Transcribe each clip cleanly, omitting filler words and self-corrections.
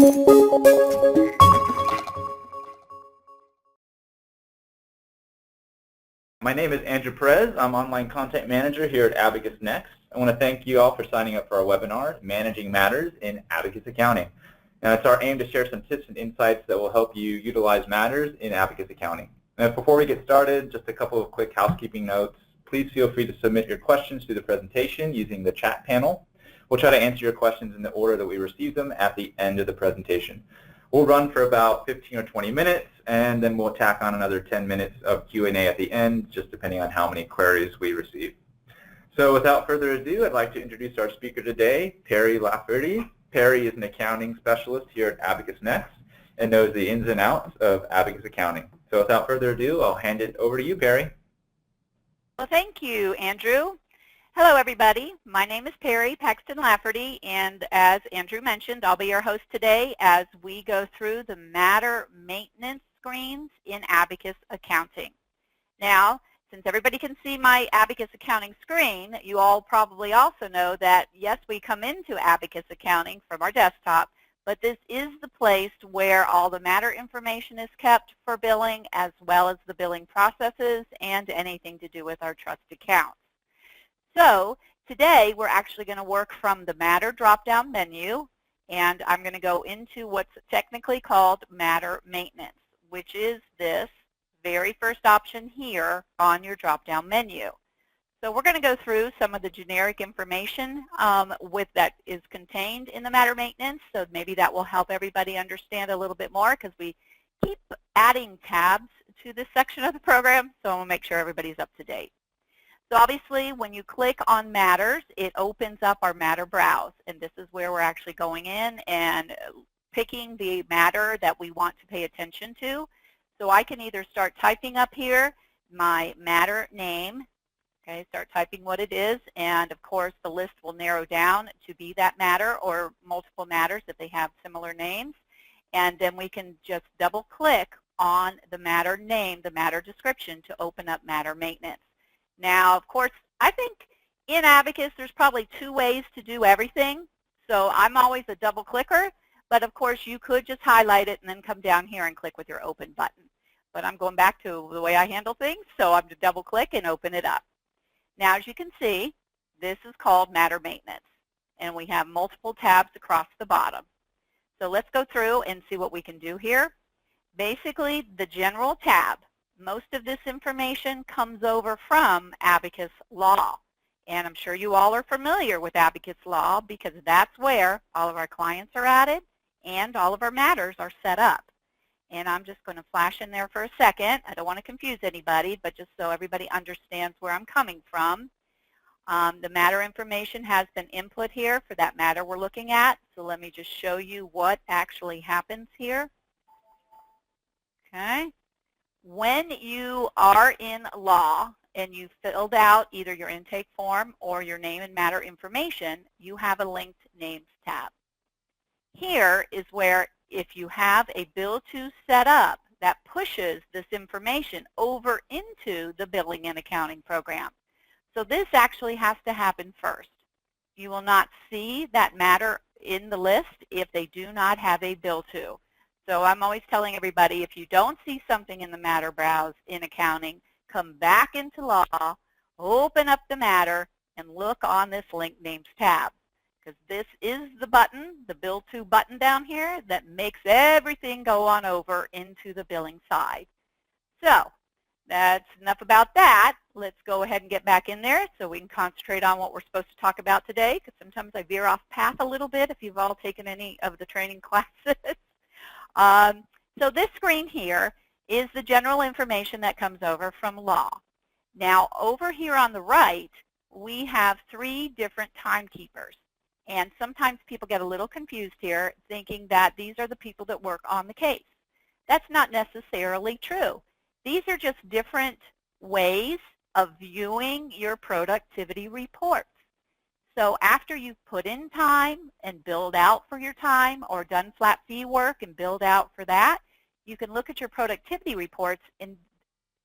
My name is Andrew Perez. I'm Online Content Manager here at Abacus Next. I want to thank you all for signing up for our webinar, Managing Matters in Abacus Accounting. Now, it's our aim to share some tips and insights that will help you utilize matters in Abacus Accounting. Now, before we get started, just a couple of quick housekeeping notes. Please feel free to submit your questions through the presentation using the chat panel. We'll try to answer your questions in the order that we receive them at the end of the presentation. We'll run for about 15 or 20 minutes, and then we'll tack on another 10 minutes of Q&A at the end, just depending on how many queries we receive. So without further ado, I'd like to introduce our speaker today, Perry Lafferty. Perry is an accounting specialist here at Abacus Next and knows the ins and outs of Abacus Accounting. So without further ado, I'll hand it over to you, Perry. Well, thank you, Andrew. Hello, everybody. My name is Perry Paxton Lafferty, and as Andrew mentioned, I'll be your host today as we go through the matter maintenance screens in Abacus Accounting. Now, since everybody can see my Abacus Accounting screen, you all probably also know that, yes, we come into Abacus Accounting from our desktop, but this is the place where all the matter information is kept for billing, as well as the billing processes and anything to do with our trust accounts. So today we're actually going to work from the matter drop-down menu, and I'm going to go into what's technically called matter maintenance, which is this very first option here on your drop-down menu. So we're going to go through some of the generic information that is contained in the matter maintenance, so maybe that will help everybody understand a little bit more, because we keep adding tabs to this section of the program, so I want to make sure everybody's up to date. So obviously, when you click on Matters, it opens up our Matter Browse, and this is where we're actually going in and picking the matter that we want to pay attention to. So I can either start typing up here my matter name, okay, start typing what it is, and of course the list will narrow down to be that matter or multiple matters if they have similar names, and then we can just double-click on the matter name, the matter description, to open up Matter Maintenance. Now, of course, I think in Abacus there's probably two ways to do everything. So I'm always a double clicker, but of course you could just highlight it and then come down here and click with your open button. But I'm going back to the way I handle things, so I'm to double click and open it up. Now, as you can see, this is called Matter Maintenance, and we have multiple tabs across the bottom. So let's go through and see what we can do here. Basically, the General tab. Most of this information comes over from Abacus Law, and I'm sure you all are familiar with Abacus Law because that's where all of our clients are added and all of our matters are set up. And I'm just going to flash in there for a second. I don't want to confuse anybody, but just so everybody understands where I'm coming from. The matter information has been input here for that matter we're looking at, so let me just show you what actually happens here. Okay. When you are in law and you filled out either your intake form or your name and matter information, you have a linked names tab. Here is where if you have a bill to set up, that pushes this information over into the billing and accounting program. So this actually has to happen first. You will not see that matter in the list if they do not have a bill to. So I'm always telling everybody, if you don't see something in the Matter Browse in accounting, come back into law, open up the matter, and look on this Link Names tab. Because this is the button, the Bill To button down here, that makes everything go on over into the billing side. So that's enough about that. Let's go ahead and get back in there so we can concentrate on what we're supposed to talk about today, because sometimes I veer off path a little bit if you've all taken any of the training classes. So this screen here is the general information that comes over from law. Now, over here on the right, we have three different timekeepers. And sometimes people get a little confused here, thinking that these are the people that work on the case. That's not necessarily true. These are just different ways of viewing your productivity reports. So after you've put in time and billed out for your time, or done flat fee work and billed out for that, you can look at your productivity reports, and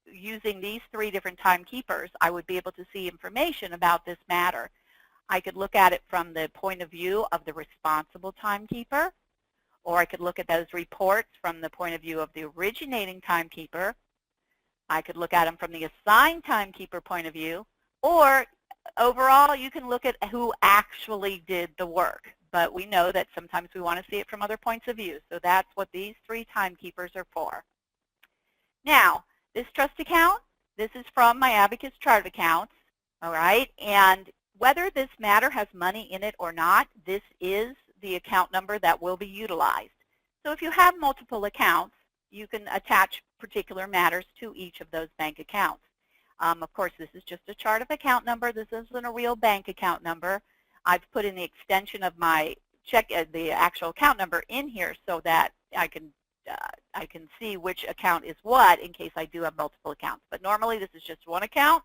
using these three different timekeepers, I would be able to see information about this matter. I could look at it from the point of view of the responsible timekeeper, or I could look at those reports from the point of view of the originating timekeeper. I could look at them from the assigned timekeeper point of view, or overall you can look at who actually did the work. But we know that sometimes we want to see it from other points of view, so that's what these 3 timekeepers are for. Now, this trust account, this is from my Abacus chart accounts, all right? And whether this matter has money in it or not, this is the account number that will be utilized. So if you have multiple accounts, you can attach particular matters to each of those bank accounts. Of course, this is just a chart of account number. This isn't a real bank account number. I've put in the extension of my check, the actual account number in here so that I can see which account is what in case I do have multiple accounts. But normally this is just one account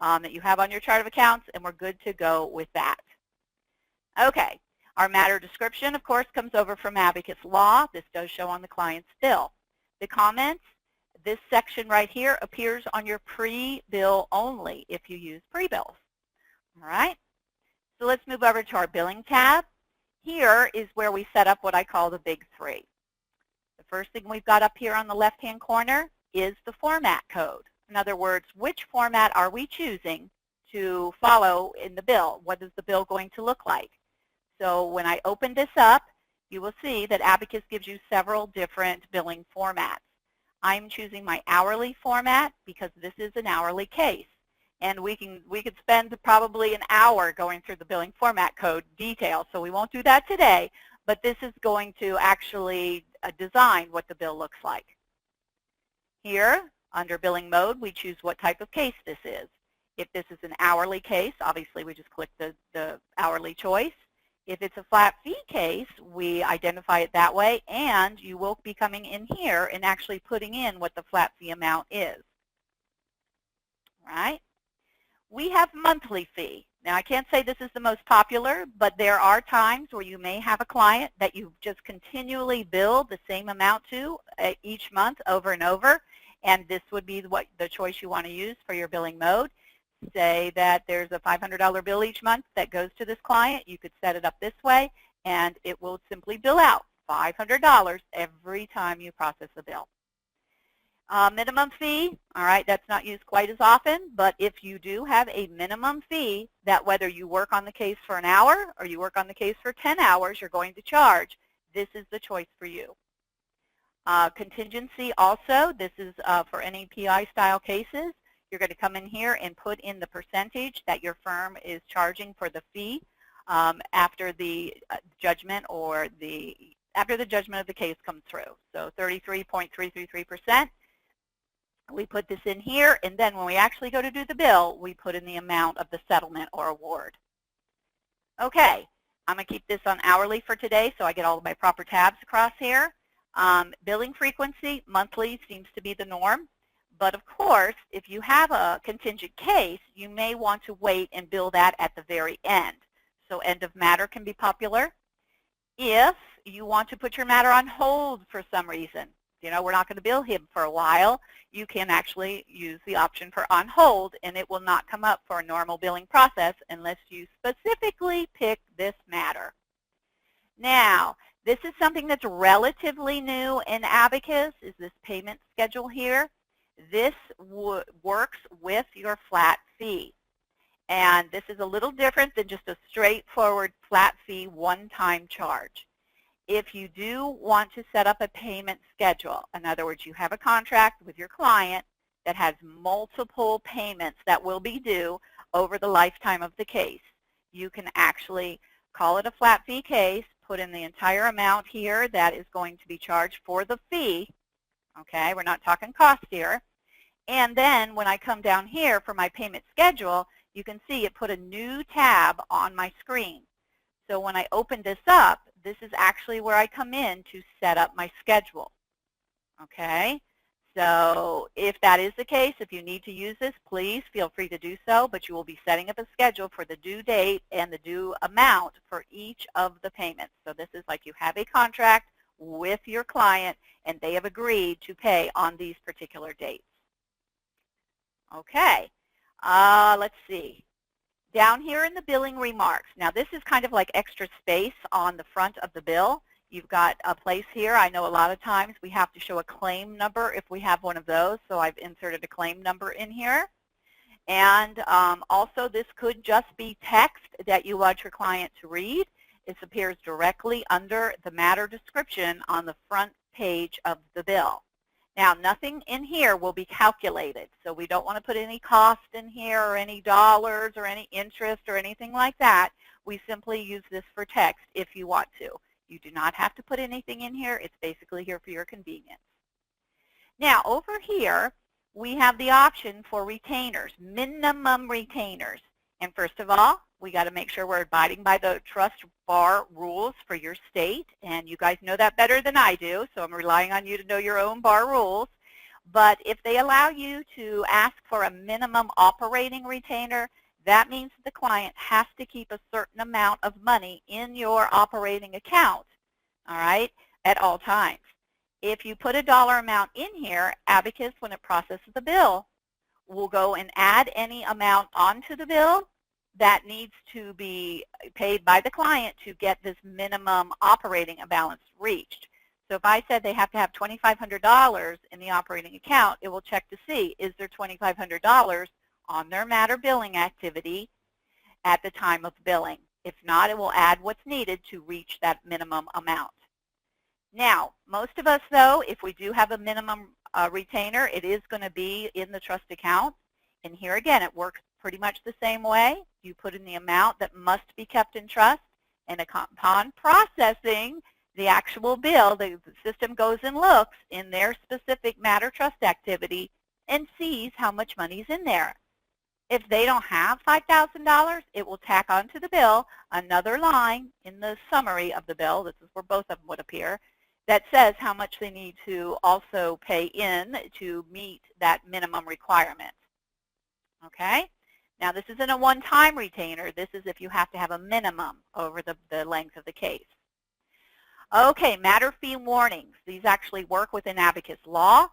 that you have on your chart of accounts, and we're good to go with that. Okay, our matter description, of course, comes over from Abacus Law. This does show on the client's bill. The comments, this section right here appears on your pre-bill only if you use pre-bills. All right, so let's move over to our billing tab. Here is where we set up what I call the big 3. The first thing we've got up here on the left-hand corner is the format code. In other words, which format are we choosing to follow in the bill? What is the bill going to look like? So when I open this up, you will see that Abacus gives you several different billing formats. I'm choosing my hourly format because this is an hourly case. And we could spend probably an hour going through the billing format code detail, so we won't do that today, but this is going to actually design what the bill looks like. Here, under billing mode, we choose what type of case this is. If this is an hourly case, obviously we just click the hourly choice. If it's a flat fee case, we identify it that way, and you will be coming in here and actually putting in what the flat fee amount is. All right? We have monthly fee. Now, I can't say this is the most popular, but there are times where you may have a client that you just continually bill the same amount to each month over and over, and this would be the choice you want to use for your billing mode. Say that there's a $500 bill each month that goes to this client. You could set it up this way, and it will simply bill out $500 every time you process a bill. Minimum fee, all right, that's not used quite as often, but if you do have a minimum fee that whether you work on the case for an hour or you work on the case for 10 hours, you're going to charge, this is the choice for you. Contingency also, this is for any PI style cases. You're going to come in here and put in the percentage that your firm is charging for the fee after the judgment or after the judgment of the case comes through. So 33.333%. We put this in here, and then when we actually go to do the bill, we put in the amount of the settlement or award. Okay, I'm going to keep this on hourly for today so I get all of my proper tabs across here. Billing frequency, monthly seems to be the norm. But of course, if you have a contingent case, you may want to wait and bill that at the very end. So end of matter can be popular. If you want to put your matter on hold for some reason, you know, we're not going to bill him for a while, you can actually use the option for on hold, and it will not come up for a normal billing process unless you specifically pick this matter. Now, this is something that's relatively new in Abacus, is this payment schedule here. This works with your flat fee. And this is a little different than just a straightforward flat fee one-time charge. If you do want to set up a payment schedule, in other words, you have a contract with your client that has multiple payments that will be due over the lifetime of the case, you can actually call it a flat fee case, put in the entire amount here that is going to be charged for the fee. Okay, we're not talking cost here. And then when I come down here for my payment schedule, you can see it put a new tab on my screen. So when I open this up, this is actually where I come in to set up my schedule. Okay, so if that is the case, if you need to use this, please feel free to do so, but you will be setting up a schedule for the due date and the due amount for each of the payments. So this is like you have a contract with your client and they have agreed to pay on these particular dates. Okay, let's see. Down here in the billing remarks, now this is kind of like extra space on the front of the bill. You've got a place here. I know a lot of times we have to show a claim number if we have one of those, so I've inserted a claim number in here. And also, this could just be text that you want your client to read. It appears directly under the matter description on the front page of the bill. Now, nothing in here will be calculated, so we don't want to put any cost in here or any dollars or any interest or anything like that. We simply use this for text if you want to. You do not have to put anything in here. It's basically here for your convenience. Now, over here, we have the option for retainers, minimum retainers. And first of all, we got to make sure we're abiding by the trust bar rules for your state. And you guys know that better than I do, so I'm relying on you to know your own bar rules. But if they allow you to ask for a minimum operating retainer, that means the client has to keep a certain amount of money in your operating account, all right, at all times. If you put a dollar amount in here, Abacus, when it processes the bill, will go and add any amount onto the bill that needs to be paid by the client to get this minimum operating balance reached. So if I said they have to have $2,500 in the operating account, it will check to see, is there $2,500 on their matter billing activity at the time of billing. If not, it will add what's needed to reach that minimum amount. Now, most of us, though, if we do have a minimum retainer, it is going to be in the trust account. And here again, it works pretty much the same way. You put in the amount that must be kept in trust, and upon processing the actual bill, the system goes and looks in their specific matter trust activity and sees how much money is in there. If they don't have $5,000, it will tack onto the bill another line in the summary of the bill, this is where both of them would appear, that says how much they need to also pay in to meet that minimum requirement. Okay? Now, this isn't a one-time retainer. This is if you have to have a minimum over the length of the case. Okay, matter fee warnings. These actually work within Abacus law.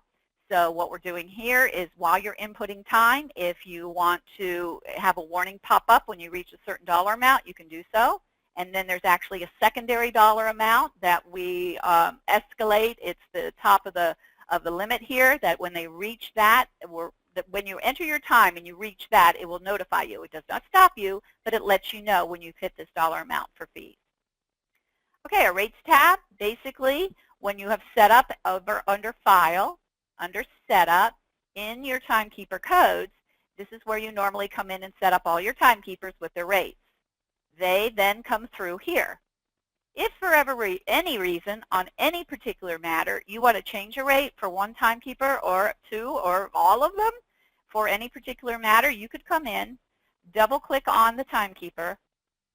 So what we're doing here is while you're inputting time, if you want to have a warning pop up when you reach a certain dollar amount, you can do so. And then there's actually a secondary dollar amount that we escalate. It's the top of the limit here, that when they reach that, when you enter your time and you reach that, it will notify you. It does not stop you, but it lets you know when you've hit this dollar amount for fees. Okay, a rates tab, basically when you have set up under File, under Setup, in your timekeeper codes, this is where you normally come in and set up all your timekeepers with their rates. They then come through here. If for any reason on any particular matter you want to change your rate for one timekeeper or two or all of them for any particular matter, you could come in, double-click on the timekeeper,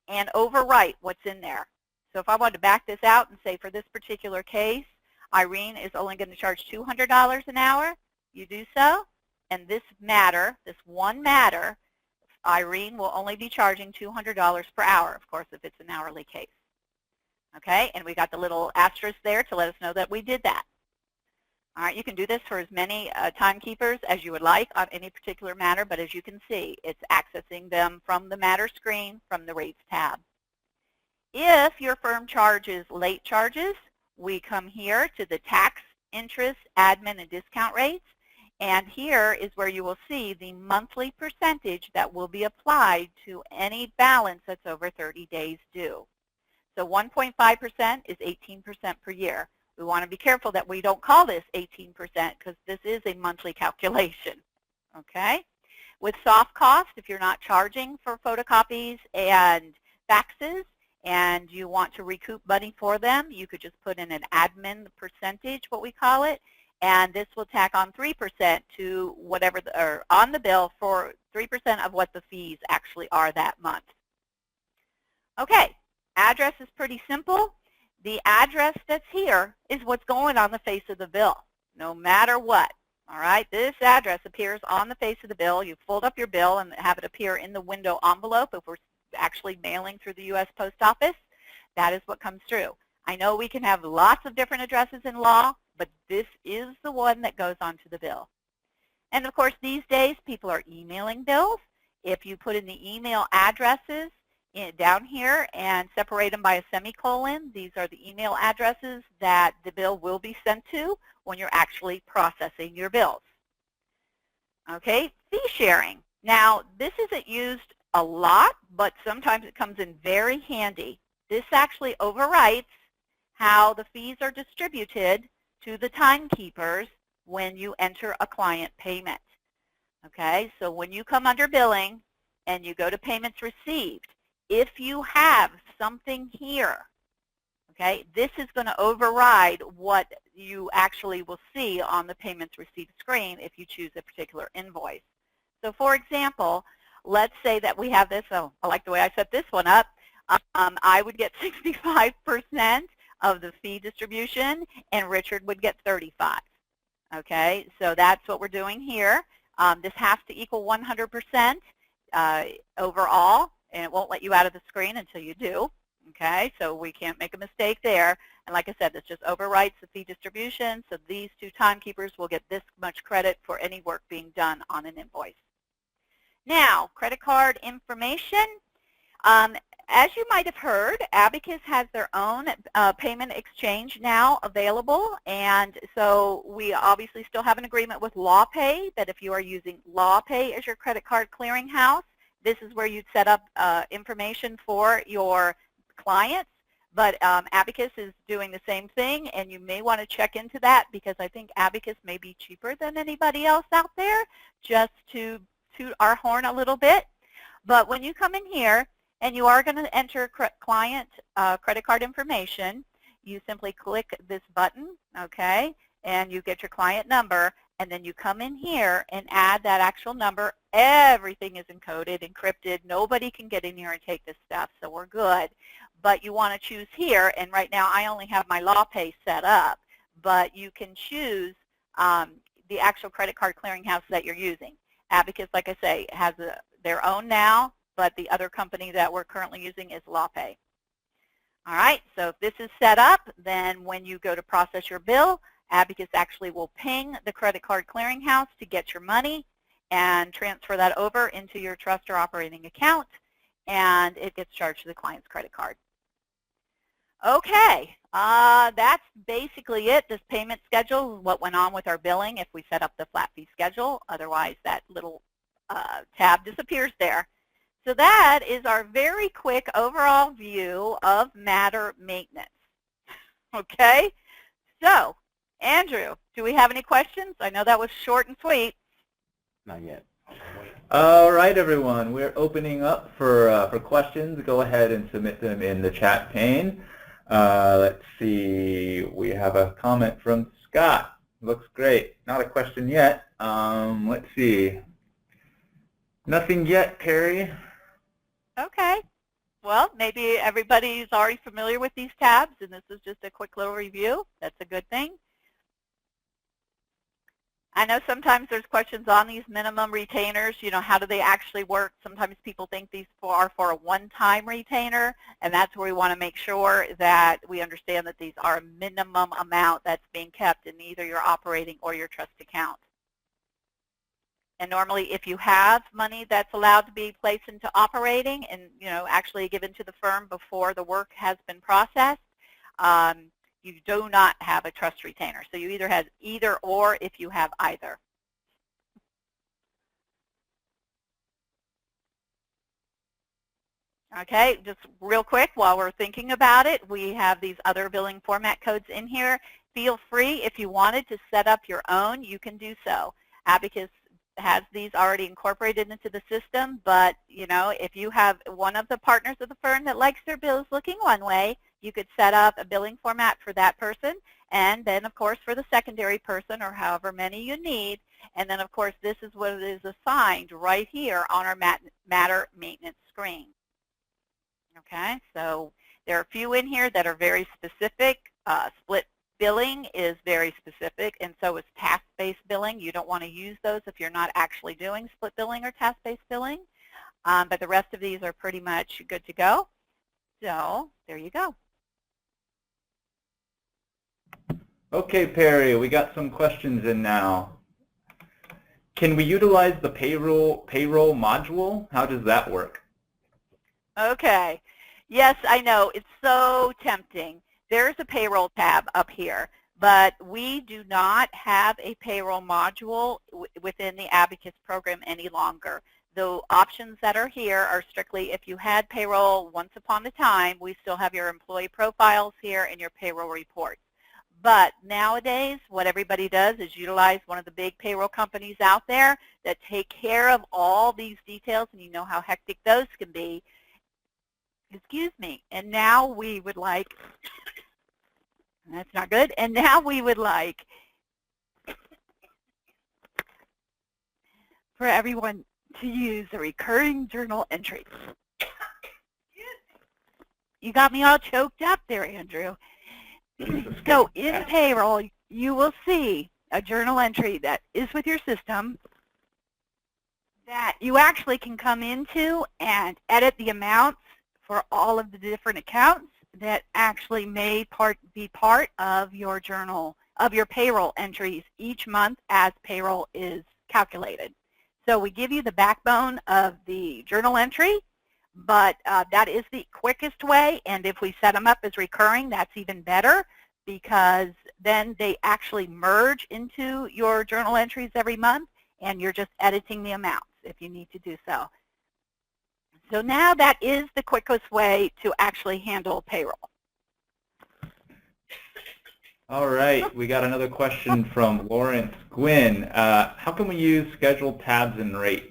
and overwrite what's in there. So if I wanted to back this out and say for this particular case, Irene is only going to charge $200 an hour, you do so, and this matter, this one matter, Irene will only be charging $200 per hour, of course, if it's an hourly case. Okay, and we got the little asterisk there to let us know that we did that. All right, you can do this for as many timekeepers as you would like on any particular matter, but as you can see, it's accessing them from the matter screen from the rates tab. If your firm charges late charges, we come here to the tax, interest, admin, and discount rates. And here is where you will see the monthly percentage that will be applied to any balance that's over 30 days due. So 1.5% is 18% per year. We want to be careful that we don't call this 18% because this is a monthly calculation. Okay? With soft cost, if you're not charging for photocopies and faxes and you want to recoup money for them, you could just put in an admin percentage, what we call it, and this will tack on 3% to whatever, or on the bill for 3% of what the fees actually are that month. Okay, address is pretty simple. The address that's here is what's going on the face of the bill, no matter what. All right, this address appears on the face of the bill. You fold up your bill and have it appear in the window envelope. If we're actually mailing through the U.S. Post Office, that is what comes through. I know we can have lots of different addresses in law, but this is the one that goes onto the bill. And of course, these days, people are emailing bills. If you put in the email addresses, down here and separate them by a semicolon. These are the email addresses that the bill will be sent to when you're actually processing your bills. Okay, fee sharing. Now, this isn't used a lot, but sometimes it comes in very handy. This actually overwrites how the fees are distributed to the timekeepers when you enter a client payment. Okay, so when you come under billing and you go to payments received, if you have something here, okay, this is going to override what you actually will see on the payments received screen if you choose a particular invoice. So for example, let's say that we have this, oh, I like the way I set this one up. I would get 65% of the fee distribution and Richard would get 35. Okay, so that's what we're doing here. This has to equal 100% overall, and it won't let you out of the screen until you do. Okay, so we can't make a mistake there. And like I said, this just overwrites the fee distribution, so these two timekeepers will get this much credit for any work being done on an invoice. Now, credit card information. As you might have heard, Abacus has their own payment exchange now available, and so we obviously still have an agreement with LawPay that if you are using LawPay as your credit card clearinghouse, this is where you'd set up information for your clients. But Abacus is doing the same thing, and you may want to check into that because I think Abacus may be cheaper than anybody else out there, just to toot our horn a little bit. But when you come in here and you are going to enter client credit card information, you simply click this button, okay, and you get your client number, and then you come in here and add that actual number. Everything is encoded, encrypted. Nobody can get in here and take this stuff, so we're good. But you want to choose here, and right now I only have my LawPay set up, but you can choose the actual credit card clearinghouse that you're using. Abacus, like I say, has their own now, but the other company that we're currently using is LawPay. All right, so if this is set up, then when you go to process your bill, Abacus actually will ping the credit card clearinghouse to get your money and transfer that over into your trust or operating account, and it gets charged to the client's credit card. Okay, that's basically it. This payment schedule, what went on with our billing if we set up the flat fee schedule. Otherwise, that little tab disappears there. So that is our very quick overall view of matter maintenance. Okay, so Andrew, do we have any questions? I know that was short and sweet. Not yet. All right, everyone. We're opening up for questions. Go ahead and submit them in the chat pane. Let's see. We have a comment from Scott. Looks great. Not a question yet. Let's see. Nothing yet, Perry. Okay. Well, maybe everybody's already familiar with these tabs, and this is just a quick little review. That's a good thing. I know sometimes there's questions on these minimum retainers. You know, how do they actually work? Sometimes people think these are for a one-time retainer, and that's where we want to make sure that we understand that these are a minimum amount that's being kept in either your operating or your trust account. And normally, if you have money that's allowed to be placed into operating and, you know, actually given to the firm before the work has been processed, you do not have a trust retainer. So you either have either or if you have either. Okay, just real quick while we're thinking about it, we have these other billing format codes in here. Feel free, if you wanted to set up your own, you can do so. Abacus has these already incorporated into the system, but you know, if you have one of the partners of the firm that likes their bills looking one way, you could set up a billing format for that person, and then of course for the secondary person, or however many you need, and then of course this is what is assigned right here on our matter maintenance screen. Okay, so there are a few in here that are very specific. Split billing is very specific, and so is task-based billing. You don't want to use those if you're not actually doing split billing or task-based billing, but the rest of these are pretty much good to go. So there you go. Okay, Perry, we got some questions in now. Can we utilize the payroll module? How does that work? Okay. Yes, I know. It's so tempting. There's a payroll tab up here, but we do not have a payroll module within the Abacus program any longer. The options that are here are strictly if you had payroll once upon a time, we still have your employee profiles here and your payroll reports. But nowadays, what everybody does is utilize one of the big payroll companies out there that take care of all these details, and you know how hectic those can be. Excuse me. And now we would like, that's not good, and now we would like for everyone to use a recurring journal entry. You got me all choked up there, Andrew. So in payroll, you will see a journal entry that is with your system that you actually can come into and edit the amounts for all of the different accounts that actually may be part of your journal, of your payroll entries each month as payroll is calculated. So we give you the backbone of the journal entry, but that is the quickest way, and if we set them up as recurring, that's even better, because then they actually merge into your journal entries every month, and you're just editing the amounts if you need to do so. So now that is the quickest way to actually handle payroll. All right, we got another question from Lawrence Gwynn. How can we use scheduled tabs and rates?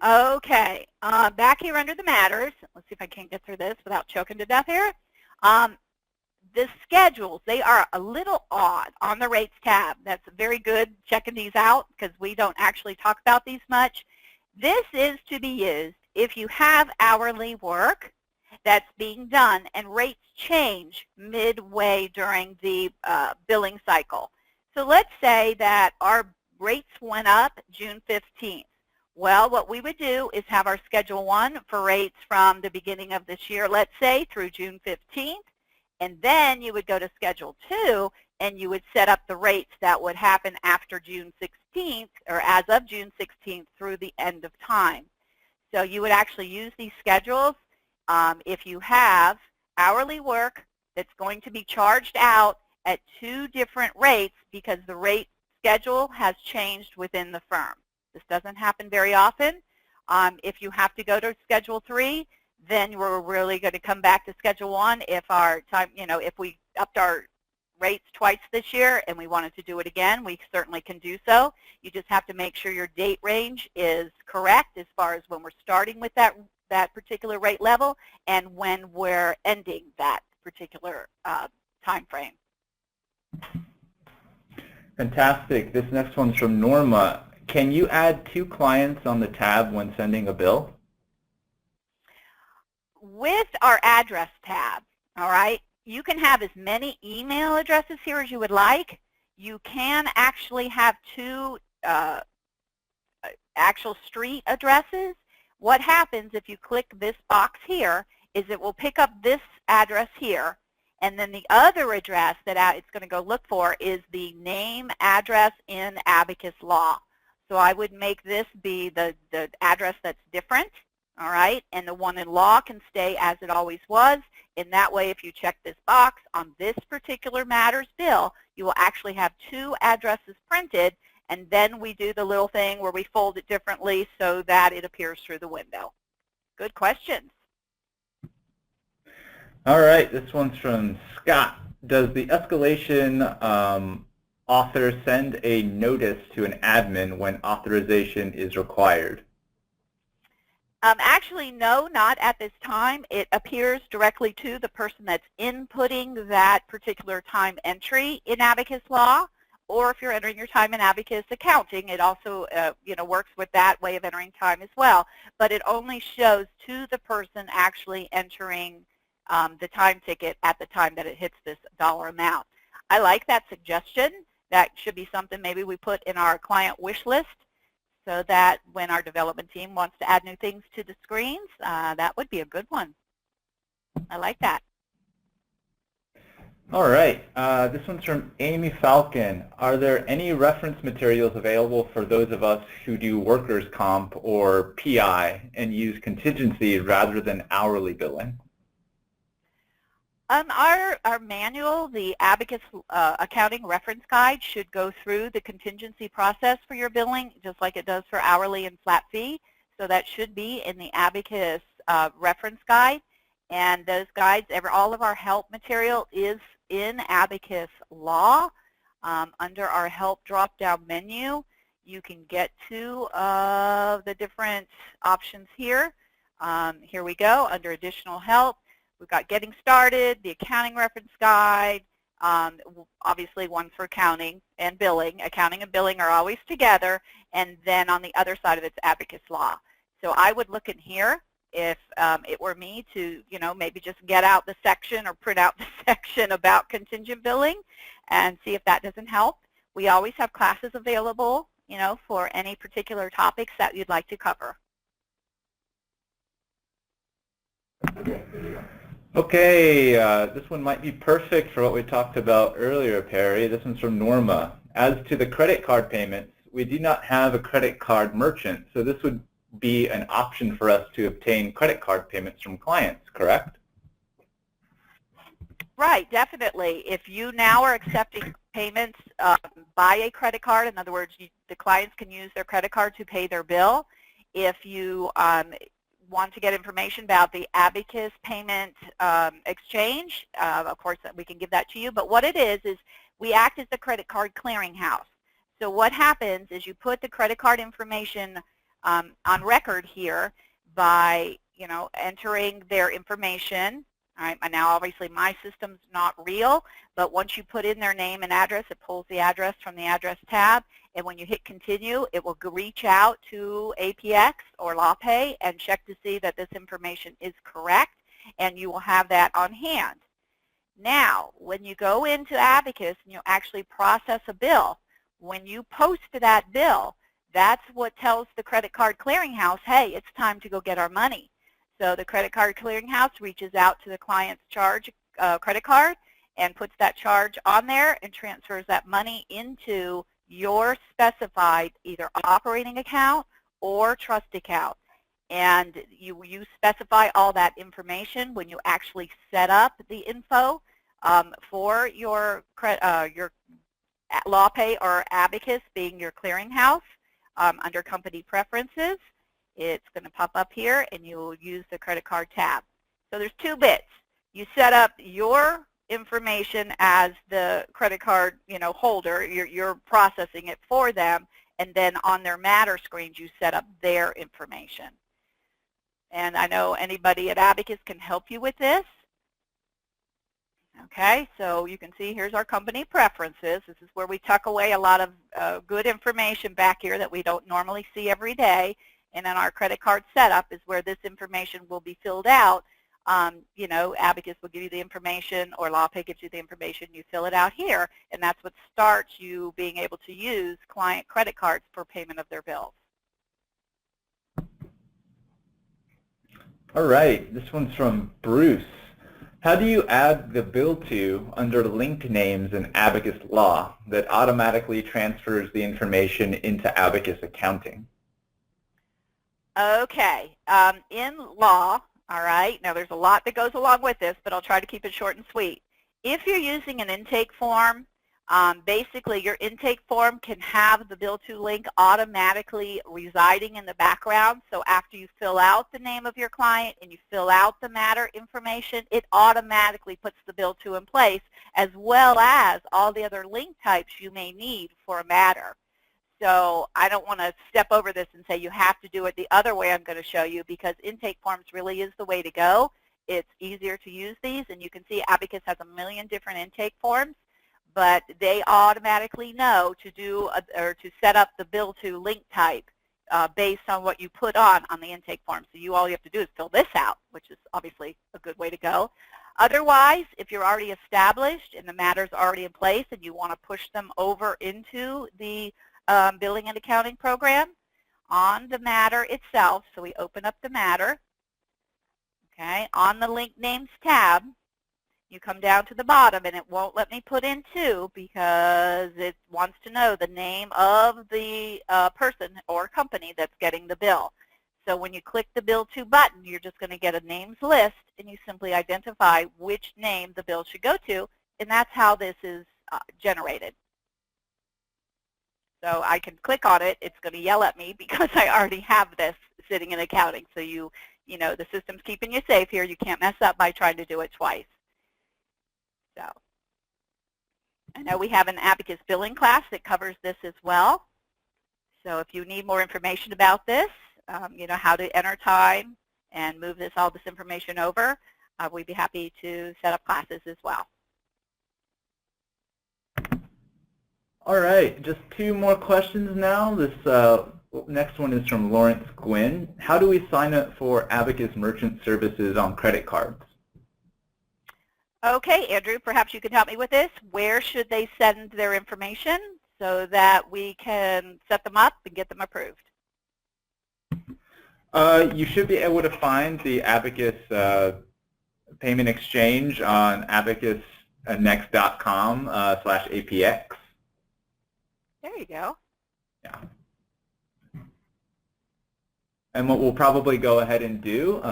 Okay, back here under the matters, let's see if I can't get through this without choking to death here. The schedules, they are a little odd on the rates tab. That's very good checking these out because we don't actually talk about these much. This is to be used if you have hourly work that's being done and rates change midway during the billing cycle. So let's say that our rates went up June 15th. Well, what we would do is have our Schedule 1 for rates from the beginning of this year, let's say, through June 15th. And then you would go to Schedule 2, and you would set up the rates that would happen after June 16th, or as of June 16th through the end of time. So you would actually use these schedules if you have hourly work that's going to be charged out at 2 different rates because the rate schedule has changed within the firm. This doesn't happen very often. If you have to go to Schedule 3, then we're really going to come back to Schedule 1 if our time, if we upped our rates twice this year and we wanted to do it again, we certainly can do so. You just have to make sure your date range is correct as far as when we're starting with that particular rate level and when we're ending that particular time frame. Fantastic. This next one's from Norma. Can you add 2 clients on the tab when sending a bill? With our address tab, all right, you can have as many email addresses here as you would like. You can actually have 2 actual street addresses. What happens if you click this box here is it will pick up this address here, and then the other address that it's going to go look for is the name address in Abacus law. So I would make this be the address that's different, all right, and the one in law can stay as it always was. In that way, if you check this box on this particular matters bill, you will actually have 2 addresses printed, and then we do the little thing where we fold it differently so that it appears through the window. Good questions. All right, this one's from Scott. Does the escalation author send a notice to an admin when authorization is required? Actually, no, not at this time. It appears directly to the person that's inputting that particular time entry in Abacus law, or if you're entering your time in Abacus accounting, it also works with that way of entering time as well. But it only shows to the person actually entering the time ticket at the time that it hits this dollar amount. I like that suggestion. That should be something maybe we put in our client wish list so that when our development team wants to add new things to the screens, that would be a good one. I like that. All right. This one's from Amy Falcon. Are there any reference materials available for those of us who do workers' comp or PI and use contingency rather than hourly billing? Our manual, the Abacus Accounting Reference Guide, should go through the contingency process for your billing, just like it does for hourly and flat fee. So that should be in the Abacus Reference Guide. And those guides, all of our help material is in Abacus Law. Under our help drop-down menu, you can get to the different options here. Here we go, under additional help. We've got Getting Started, the Accounting Reference Guide, obviously one for accounting and billing. Accounting and billing are always together, and then on the other side of it's Abacus Law. So I would look in here if it were me to, maybe just get out the section or print out the section about contingent billing and see if that doesn't help. We always have classes available, for any particular topics that you'd like to cover. Okay, this one might be perfect for what we talked about earlier, Perry. This one's from Norma. As to the credit card payments, we do not have a credit card merchant, so this would be an option for us to obtain credit card payments from clients, correct? Right, definitely. If you now are accepting payments by a credit card, in other words, the clients can use their credit card to pay their bill. If you want to get information about the Abacus payment exchange, of course, we can give that to you. But what it is we act as the credit card clearinghouse. So what happens is you put the credit card information on record here by, entering their information. All right, and now obviously my system's not real, but once you put in their name and address, it pulls the address from the address tab, and when you hit continue, it will reach out to APX or LawPay and check to see that this information is correct, and you will have that on hand. Now, when you go into Abacus and you actually process a bill, when you post that bill, that's what tells the credit card clearinghouse, hey, it's time to go get our money. So the credit card clearinghouse reaches out to the client's credit card and puts that charge on there and transfers that money into your specified either operating account or trust account. And you specify all that information when you actually set up the info for your LawPay or Abacus being your clearinghouse under company preferences. It's going to pop up here, and you will use the credit card tab. So there's two bits. You set up your information as the credit card, holder. You're processing it for them, and then on their matter screens, you set up their information. And I know anybody at Abacus can help you with this. Okay, so you can see here's our company preferences. This is where we tuck away a lot of good information back here that we don't normally see every day. And then our credit card setup is where this information will be filled out. Abacus will give you the information, or LawPay gives you the information. You fill it out here, and that's what starts you being able to use client credit cards for payment of their bills. All right, this one's from Bruce. How do you add the bill to under linked names in Abacus Law that automatically transfers the information into Abacus Accounting? Okay, in law, all right, now there's a lot that goes along with this, but I'll try to keep it short and sweet. If you're using an intake form, basically your intake form can have the bill to link automatically residing in the background. So after you fill out the name of your client and you fill out the matter information, it automatically puts the bill to in place, as well as all the other link types you may need for a matter. So I don't want to step over this and say you have to do it the other way I'm going to show you, because intake forms really is the way to go. It's easier to use these, and you can see Abacus has a million different intake forms, but they automatically know to do or to set up the bill to link type based on what you put on the intake form. So all you have to do is fill this out, which is obviously a good way to go. Otherwise, if you're already established and the matter's already in place and you want to push them over into the billing and accounting program, on the matter itself, so we open up the matter, okay, on the Link Names tab, you come down to the bottom, and it won't let me put in 2 because it wants to know the name of the person or company that's getting the bill. So when you click the Bill To button, you're just going to get a names list, and you simply identify which name the bill should go to, and that's how this is generated. So I can click on it. It's going to yell at me because I already have this sitting in accounting. So you know, the system's keeping you safe here. You can't mess up by trying to do it twice. So I know we have an Abacus billing class that covers this as well. So if you need more information about this, you know, how to enter time and move all this information over, we'd be happy to set up classes as well. All right, just 2 more questions now. This next one is from Lawrence Gwynn. How do we sign up for Abacus Merchant Services on credit cards? Okay, Andrew, perhaps you can help me with this. Where should they send their information so that we can set them up and get them approved? You should be able to find the Abacus payment exchange on abacusnext.com/APX. There you go. Yeah. And what we'll probably go ahead and do,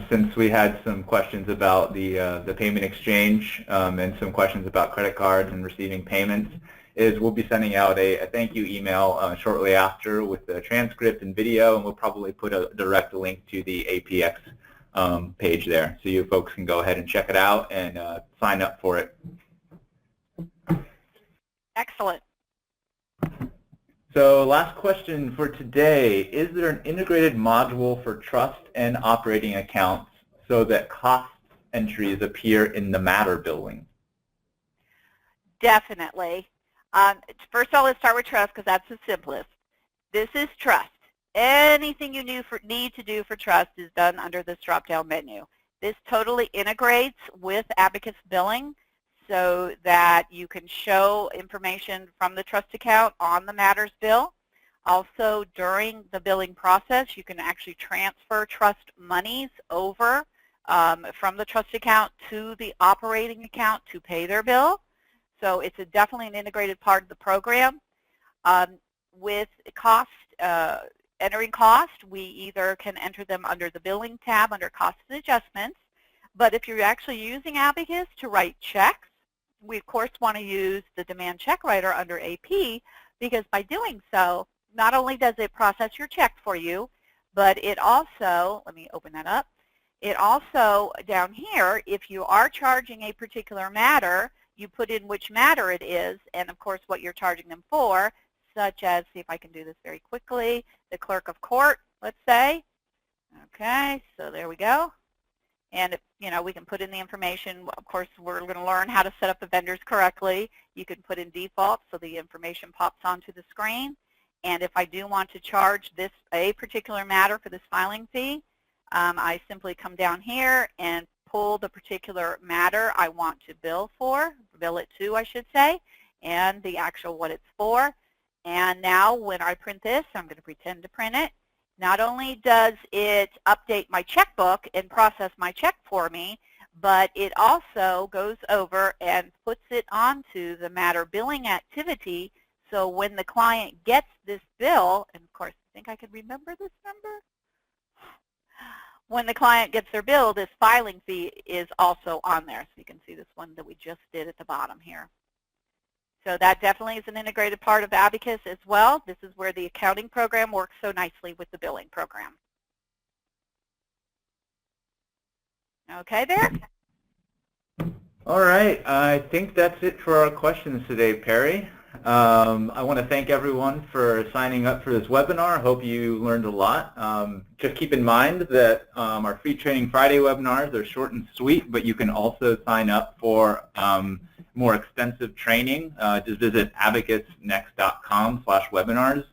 since we had some questions about the payment exchange and some questions about credit cards and receiving payments, is we'll be sending out a thank you email shortly after with the transcript and video, and we'll probably put a direct link to the APX page there, so you folks can go ahead and check it out and sign up for it. Excellent. So last question for today, is there an integrated module for trust and operating accounts so that cost entries appear in the matter billing? Definitely. First of all, let's start with trust because that's the simplest. This is trust. Anything you need to do for trust is done under this drop-down menu. This totally integrates with Abacus billing so that you can show information from the trust account on the matters bill. Also, during the billing process, you can actually transfer trust monies over from the trust account to the operating account to pay their bill. So it's definitely an integrated part of the program. With cost, entering cost, we either can enter them under the billing tab under costs and adjustments, but if you're actually using Abacus to write checks, we of course want to use the demand check writer under AP, because by doing so, not only does it process your check for you, but it also, let me open that up, it also down here, if you are charging a particular matter, you put in which matter it is and of course what you're charging them for, such as, see if I can do this very quickly, the clerk of court, let's say. Okay, so there we go. And if, you know, we can put in the information. Of course, we're going to learn how to set up the vendors correctly. You can put in default so the information pops onto the screen. And if I do want to charge this a particular matter for this filing fee, I simply come down here and pull the particular matter I want to bill it to, I should say, and the actual what it's for. And now when I print this, I'm going to pretend to print it. Not only does it update my checkbook and process my check for me, but it also goes over and puts it onto the matter billing activity. So when the client gets this bill, and of course, I think I could remember this number. When the client gets their bill, this filing fee is also on there. So you can see this one that we just did at the bottom here. So that definitely is an integrated part of Abacus as well. This is where the accounting program works so nicely with the billing program. Okay there? All right, I think that's it for our questions today, Perry. I want to thank everyone for signing up for this webinar. I hope you learned a lot. Just keep in mind that our Free Training Friday webinars are short and sweet, but you can also sign up for more extensive training. Just visit abacusnext.com/webinars,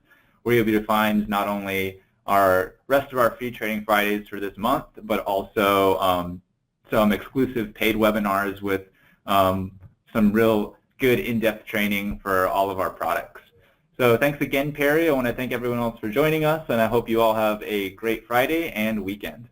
where you'll be able to find not only our rest of our Free Training Fridays for this month, but also some exclusive paid webinars with some real good in-depth training for all of our products. So thanks again, Perry. I want to thank everyone else for joining us, and I hope you all have a great Friday and weekend.